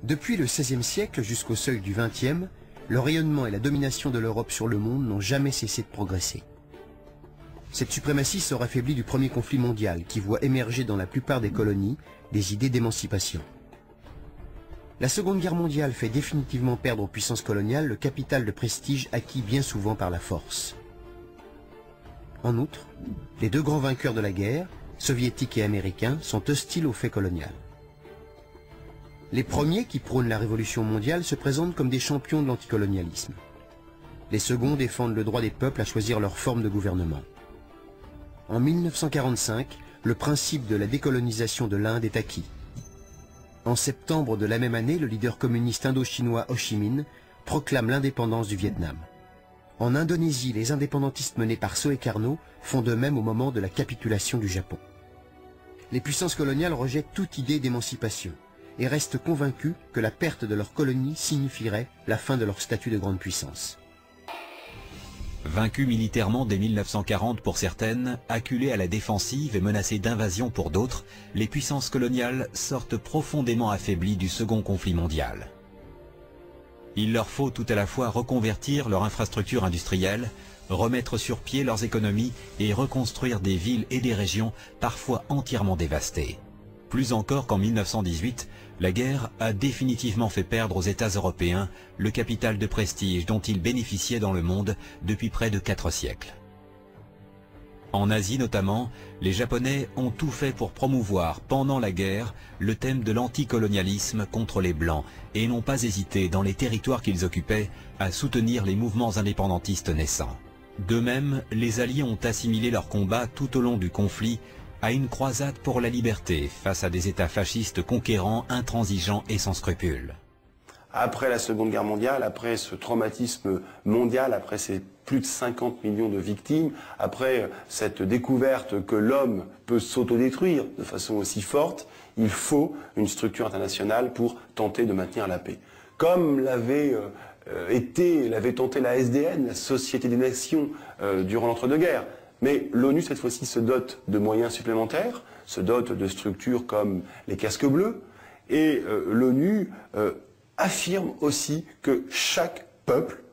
Depuis le XVIe siècle jusqu'au seuil du XXe, le rayonnement et la domination de l'Europe sur le monde n'ont jamais cessé de progresser. Cette suprématie sort affaiblie du premier conflit mondial qui voit émerger dans la plupart des colonies des idées d'émancipation. La Seconde Guerre mondiale fait définitivement perdre aux puissances coloniales le capital de prestige acquis bien souvent par la force. En outre, les deux grands vainqueurs de la guerre, soviétiques et américains, sont hostiles au fait colonial. Les premiers qui prônent la révolution mondiale se présentent comme des champions de l'anticolonialisme. Les seconds défendent le droit des peuples à choisir leur forme de gouvernement. En 1945, le principe de la décolonisation de l'Inde est acquis. En septembre de la même année, le leader communiste indo-chinois Ho Chi Minh proclame l'indépendance du Vietnam. En Indonésie, les indépendantistes menés par Sukarno font de même au moment de la capitulation du Japon. Les puissances coloniales rejettent toute idée d'émancipation et restent convaincus que la perte de leur colonie signifierait la fin de leur statut de grande puissance. Vaincus militairement dès 1940 pour certaines, acculées à la défensive et menacées d'invasion pour d'autres, les puissances coloniales sortent profondément affaiblies du second conflit mondial. Il leur faut tout à la fois reconvertir leur infrastructure industrielle, remettre sur pied leurs économies et reconstruire des villes et des régions parfois entièrement dévastées. Plus encore qu'en 1918, la guerre a définitivement fait perdre aux États européens le capital de prestige dont ils bénéficiaient dans le monde depuis près de 4 siècles. En Asie notamment, les Japonais ont tout fait pour promouvoir pendant la guerre le thème de l'anticolonialisme contre les Blancs et n'ont pas hésité dans les territoires qu'ils occupaient à soutenir les mouvements indépendantistes naissants. De même, les Alliés ont assimilé leur combat tout au long du conflit à une croisade pour la liberté face à des États fascistes conquérants, intransigeants et sans scrupules. Après la Seconde Guerre mondiale, après ce traumatisme mondial, après ces plus de 50 millions de victimes, après cette découverte que l'homme peut s'autodétruire de façon aussi forte, il faut une structure internationale pour tenter de maintenir la paix. Comme l'avait tenté la SDN, la Société des Nations, durant l'entre-deux-guerres. Mais l'ONU, cette fois-ci, se dote de moyens supplémentaires, se dote de structures comme les casques bleus, et l'ONU affirme aussi que chaque peuple,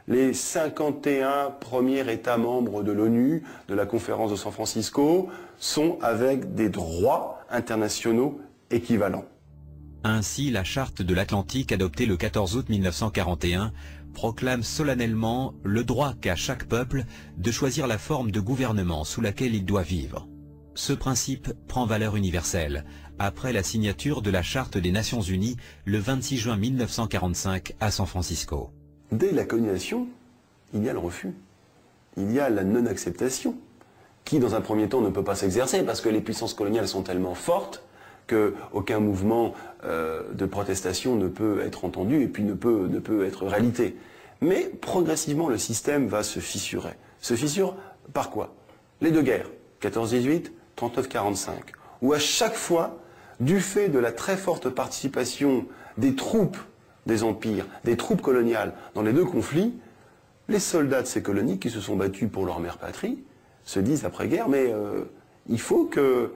les 51 premiers États membres de l'ONU, de la conférence de San Francisco, sont avec des droits internationaux équivalents. Ainsi, la Charte de l'Atlantique, adoptée le 14 août 1941, proclame solennellement le droit qu'a chaque peuple de choisir la forme de gouvernement sous laquelle il doit vivre. Ce principe prend valeur universelle, après la signature de la Charte des Nations Unies le 26 juin 1945 à San Francisco. Dès la colonisation, il y a le refus, il y a la non-acceptation, qui dans un premier temps ne peut pas s'exercer parce que les puissances coloniales sont tellement fortes qu'aucun mouvement de protestation ne peut être entendu et puis ne peut être réalité. Mais progressivement, le système va se fissurer. Se fissure par quoi? Les deux guerres, 14-18, 39-45, où à chaque fois, du fait de la très forte participation des troupes des empires, des troupes coloniales dans les deux conflits, les soldats de ces colonies qui se sont battus pour leur mère patrie se disent après-guerre, mais il faut que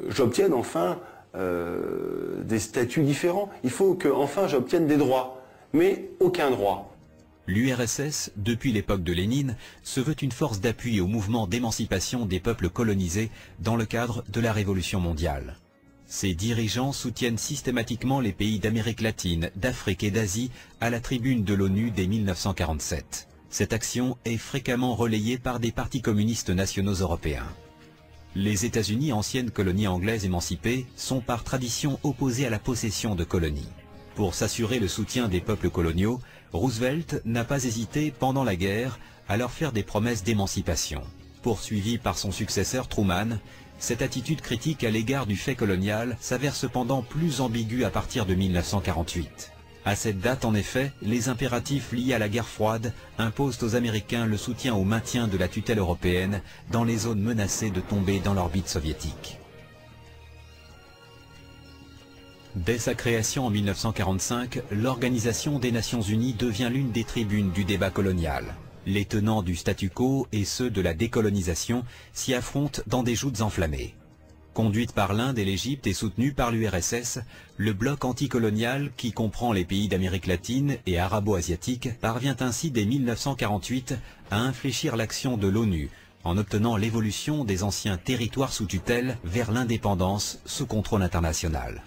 j'obtienne enfin des statuts différents. Il faut que enfin j'obtienne des droits, mais aucun droit. L'URSS, depuis l'époque de Lénine, se veut une force d'appui au mouvement d'émancipation des peuples colonisés dans le cadre de la Révolution mondiale. Ses dirigeants soutiennent systématiquement les pays d'Amérique latine, d'Afrique et d'Asie à la tribune de l'ONU dès 1947. Cette action est fréquemment relayée par des partis communistes nationaux européens. Les États-Unis, anciennes colonies anglaises émancipées, sont par tradition opposés à la possession de colonies. Pour s'assurer le soutien des peuples coloniaux, Roosevelt n'a pas hésité, pendant la guerre, à leur faire des promesses d'émancipation. Poursuivi par son successeur Truman, cette attitude critique à l'égard du fait colonial s'avère cependant plus ambiguë à partir de 1948. À cette date, en effet, les impératifs liés à la guerre froide imposent aux Américains le soutien au maintien de la tutelle européenne dans les zones menacées de tomber dans l'orbite soviétique. Dès sa création en 1945, l'Organisation des Nations Unies devient l'une des tribunes du débat colonial. Les tenants du statu quo et ceux de la décolonisation s'y affrontent dans des joutes enflammées. Conduite par l'Inde et l'Égypte et soutenue par l'URSS, le bloc anticolonial, qui comprend les pays d'Amérique latine et arabo-asiatique, parvient ainsi dès 1948 à infléchir l'action de l'ONU, en obtenant l'évolution des anciens territoires sous tutelle vers l'indépendance sous contrôle international.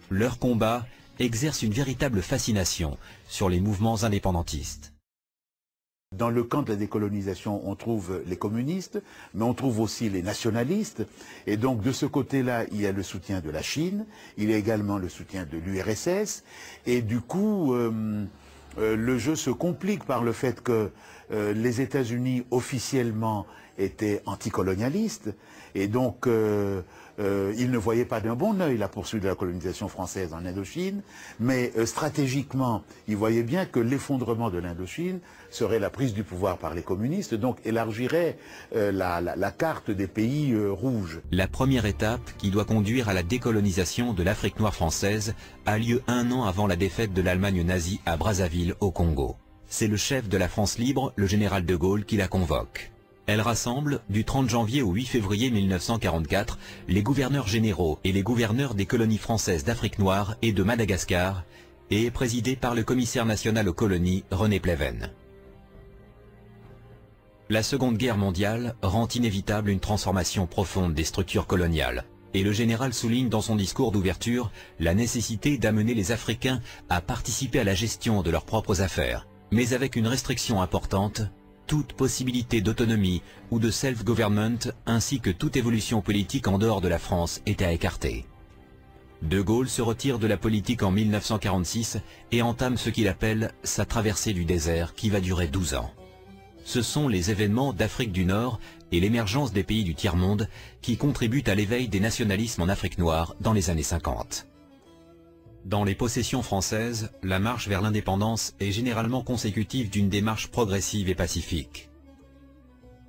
Leur combat exerce une véritable fascination sur les mouvements indépendantistes. Dans le camp de la décolonisation, on trouve les communistes, mais on trouve aussi les nationalistes. Et donc de ce côté-là, il y a le soutien de la Chine, il y a également le soutien de l'URSS. Et du coup, le jeu se complique par le fait que les États-Unis officiellement étaient anticolonialistes. Et donc, ils ne voyaient pas d'un bon œil la poursuite de la colonisation française en Indochine, mais stratégiquement, ils voyaient bien que l'effondrement de l'Indochine serait la prise du pouvoir par les communistes, donc élargirait la carte des pays rouges. La première étape, qui doit conduire à la décolonisation de l'Afrique noire française, a lieu 1 an avant la défaite de l'Allemagne nazie à Brazzaville, au Congo. C'est le chef de la France libre, le général de Gaulle, qui la convoque. Elle rassemble, du 30 janvier au 8 février 1944, les gouverneurs généraux et les gouverneurs des colonies françaises d'Afrique noire et de Madagascar, et est présidée par le commissaire national aux colonies, René Pleven. La Seconde Guerre mondiale rend inévitable une transformation profonde des structures coloniales, et le général souligne dans son discours d'ouverture la nécessité d'amener les Africains à participer à la gestion de leurs propres affaires, mais avec une restriction importante: toute possibilité d'autonomie ou de self-government ainsi que toute évolution politique en dehors de la France était à écarter. De Gaulle se retire de la politique en 1946 et entame ce qu'il appelle sa traversée du désert qui va durer 12 ans. Ce sont les événements d'Afrique du Nord et l'émergence des pays du tiers-monde qui contribuent à l'éveil des nationalismes en Afrique noire dans les années 50. Dans les possessions françaises, la marche vers l'indépendance est généralement consécutive d'une démarche progressive et pacifique.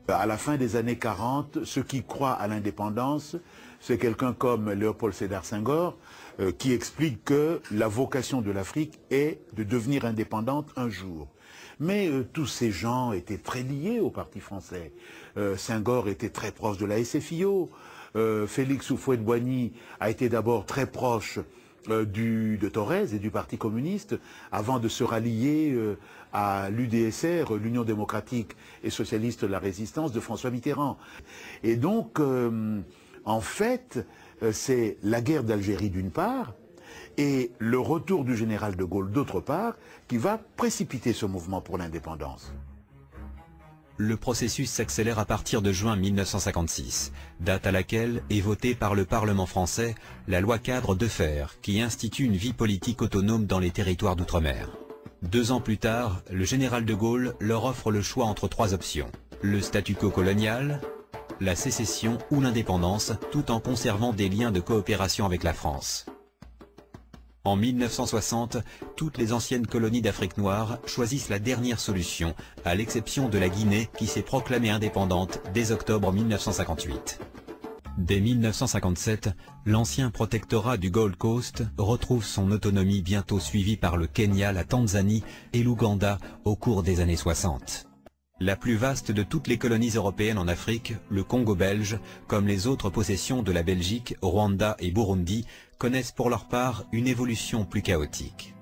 À la fin des années 40, ceux qui croient à l'indépendance, c'est quelqu'un comme Léopold Sédar Senghor, qui explique que la vocation de l'Afrique est de devenir indépendante un jour. Mais tous ces gens étaient très liés au parti français. Senghor était très proche de la SFIO. Félix Houphouët-Boigny a été d'abord très proche de Thorez et du Parti communiste, avant de se rallier à l'UDSR, l'Union démocratique et socialiste de la résistance de François Mitterrand. Et donc, en fait, c'est la guerre d'Algérie d'une part, et le retour du général de Gaulle d'autre part, qui va précipiter ce mouvement pour l'indépendance. Le processus s'accélère à partir de juin 1956, date à laquelle est votée par le Parlement français la loi cadre Defferre, qui institue une vie politique autonome dans les territoires d'outre-mer. 2 ans plus tard, le général de Gaulle leur offre le choix entre 3 options: le statu quo colonial, la sécession ou l'indépendance, tout en conservant des liens de coopération avec la France. En 1960, toutes les anciennes colonies d'Afrique noire choisissent la dernière solution, à l'exception de la Guinée qui s'est proclamée indépendante dès octobre 1958. Dès 1957, l'ancien protectorat du Gold Coast retrouve son autonomie, bientôt suivie par le Kenya, la Tanzanie et l'Ouganda au cours des années 60. La plus vaste de toutes les colonies européennes en Afrique, le Congo belge, comme les autres possessions de la Belgique, Rwanda et Burundi, connaissent pour leur part une évolution plus chaotique.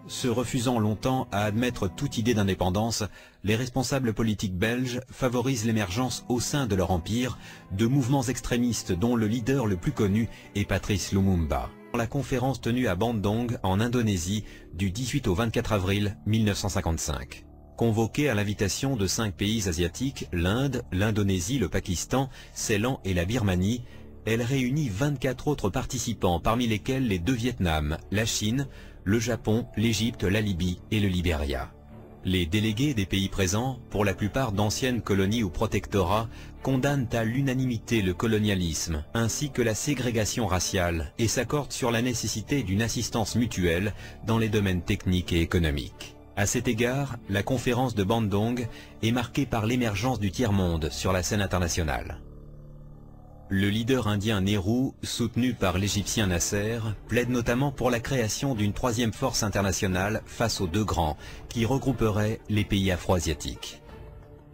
Se refusant longtemps à admettre toute idée d'indépendance, les responsables politiques belges favorisent l'émergence au sein de leur empire de mouvements extrémistes dont le leader le plus connu est Patrice Lumumba. La conférence tenue à Bandung, en Indonésie, du 18 au 24 avril 1955. Convoquée à l'invitation de 5 pays asiatiques, l'Inde, l'Indonésie, le Pakistan, Ceylan et la Birmanie, elle réunit 24 autres participants, parmi lesquels les 2 Vietnams, la Chine, le Japon, l'Égypte, la Libye et le Libéria. Les délégués des pays présents, pour la plupart d'anciennes colonies ou protectorats, condamnent à l'unanimité le colonialisme, ainsi que la ségrégation raciale, et s'accordent sur la nécessité d'une assistance mutuelle dans les domaines techniques et économiques. À cet égard, la conférence de Bandung est marquée par l'émergence du tiers-monde sur la scène internationale. Le leader indien Nehru, soutenu par l'Égyptien Nasser, plaide notamment pour la création d'une 3e force internationale face aux 2 grands, qui regrouperait les pays afro-asiatiques.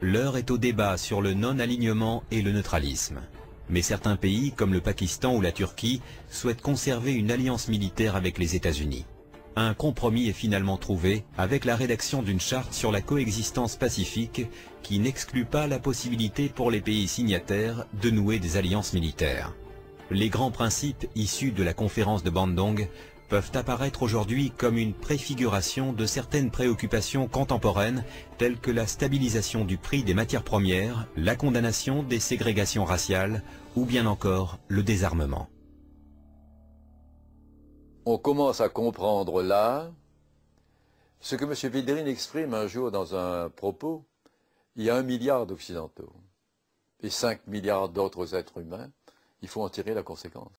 L'heure est au débat sur le non-alignement et le neutralisme. Mais certains pays, comme le Pakistan ou la Turquie, souhaitent conserver une alliance militaire avec les États-Unis. Un compromis est finalement trouvé avec la rédaction d'une charte sur la coexistence pacifique qui n'exclut pas la possibilité pour les pays signataires de nouer des alliances militaires. Les grands principes issus de la conférence de Bandung peuvent apparaître aujourd'hui comme une préfiguration de certaines préoccupations contemporaines telles que la stabilisation du prix des matières premières, la condamnation des ségrégations raciales ou bien encore le désarmement. On commence à comprendre là ce que M. Védrine exprime un jour dans un propos. Il y a 1 milliard d'Occidentaux et 5 milliards d'autres êtres humains. Il faut en tirer la conséquence.